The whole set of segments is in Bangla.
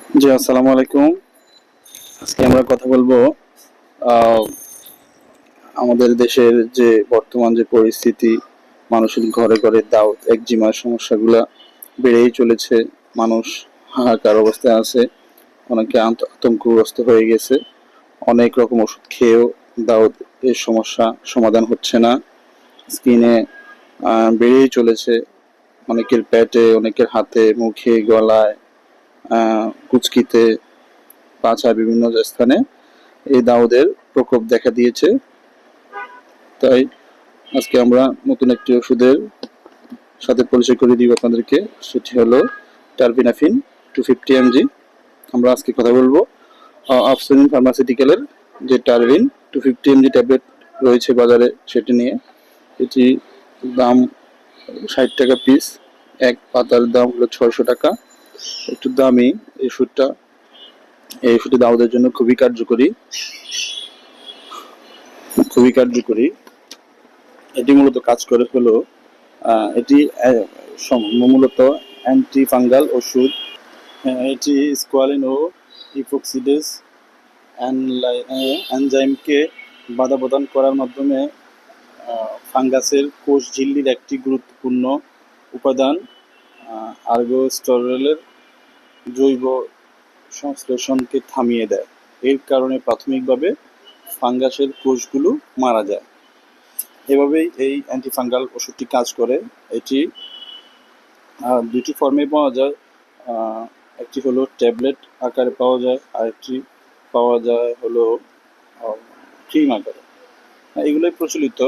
জি, আসসালামু আলাইকুম। আজকে আমরা কথা বলবো আহ, আমাদের দেশের যে বর্তমান যে পরিস্থিতি, মানুষের ঘরে ঘরে দাউদ একজিমার সমস্যাগুলা বেড়েই চলেছে। মানুষ হাহাকার অবস্থায় আছে, অনেকে আতঙ্কগ্রস্ত হয়ে গেছে। অনেক রকম ওষুধ খেয়েও দাউদ এর সমস্যা সমাধান হচ্ছে না। স্কিনে বেড়েই চলেছে, অনেকের পেটে, অনেকের হাতে, মুখে, গলায়, কুচকিতে, পাছায়, বিভিন্ন স্থানে এই দাউদের প্রকোপ দেখা দিয়েছে। তাই আজকে আমরা নতুন একটি ওষুধের সাথে পরিচয় করে দিব আপনাদেরকে। সেটি হলো টারভিনাফিন 250 mg। আমরা আজকে কথা বলবো আফসিনিন ফার্মাসিউটিক্যালের যে টারভিন 250 mg ট্যাবলেট রয়েছে বাজারে সেটি নিয়ে। এটি দাম 60 টাকা পিস, এক পাতার দাম হলো 600 টাকা। একটু দামি এই ওষুধটা। এই ওষুধটি দাউদের জন্য খুবই কার্যকরী। এটি মূলত কাজ করে হলো এটি মূলত অ্যান্টি ফাঙ্গাল ওষুধ। এটি স্কোয়ালিন ও ইপোক্সিডেজ এনজাইমকে বাধা প্রদান করার মাধ্যমে ফাঙ্গাসের কোষ ঝিল্লির একটি গুরুত্বপূর্ণ উপাদান আর্গোস্টেরলের জৈব সংশ্লেষণকে থামিয়ে দেয়। এর কারণে প্রাথমিকভাবে ফাঙ্গাসের কোষগুলো মারা যায়। এভাবেই এই অ্যান্টিফাঙ্গাল ওষুধটি কাজ করে। এটি দুটি ফর্মে পাওয়া যায়। একটি হলো ট্যাবলেট আকারে পাওয়া যায়, আর একটি পাওয়া যায় হলো ক্রিম আকারে। এগুলোই প্রচলিত।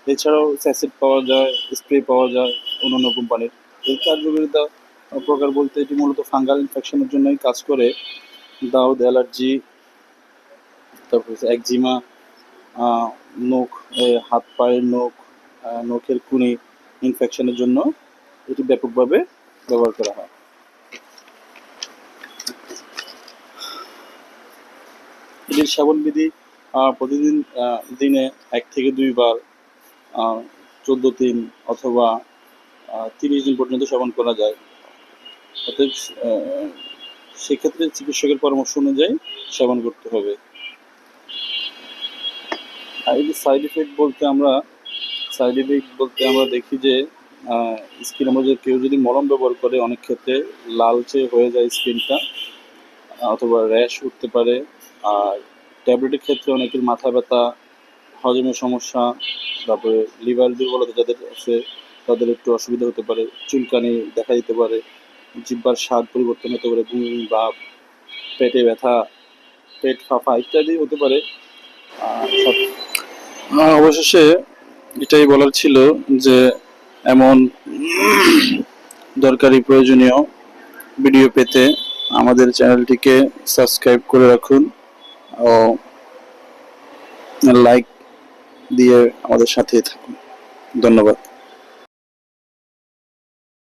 এছাড়াও স্যাসেট পাওয়া যায়, স্প্রে পাওয়া যায় অন্যান্য কোম্পানির। এর কার্যকারিতা প্রকার বলতে এটি মূলত ফাঙ্গাল ইনফেকশনের জন্যই কাজ করে। দাউদ, অ্যালার্জি, তারপর একজিমা, নখ, হাত পায়ের নখ, নখের কুনি ইনফেকশনের জন্য এটি ব্যাপকভাবে ব্যবহার করা হয়। এটির সেবনবিধি প্রতিদিন দিনে 1 থেকে 2 বার 14 দিন অথবা 30 দিন পর্যন্ত সেবন করা যায়। অতএব সেক্ষেত্রে চিকিৎসকের পরামর্শ অনুযায়ী সেবন করতে হবে। আর এই যে সাইড ইফেক্ট বলতে আমরা দেখি যে স্কিনের মধ্যে কেউ যদি মলম ব্যবহার করে, অনেক ক্ষেত্রে লালচে হয়ে যায় স্কিনটা, অথবা র্যাশ উঠতে পারে। আর ট্যাবলেটের ক্ষেত্রে অনেকের মাথা ব্যথা, হজমের সমস্যা, তারপরে লিভার দুর্বলতা যাদের আছে তাদের একটু অসুবিধা হতে পারে, চুলকানি দেখা দিতে পারে, জিহ্বার স্বাদ পরিবর্তন হতে পারে, বমি বা পেটে ব্যথা, পেট ফাঁপা ইত্যাদি হতে পারে। অবশেষে এটাই বলার ছিল যে এমন দরকারি প্রয়োজনীয় ভিডিও পেতে আমাদের চ্যানেলটিকে সাবস্ক্রাইব করে রাখুন ও লাইক দিয়ে আমাদের সাথে থাকুন। ধন্যবাদ।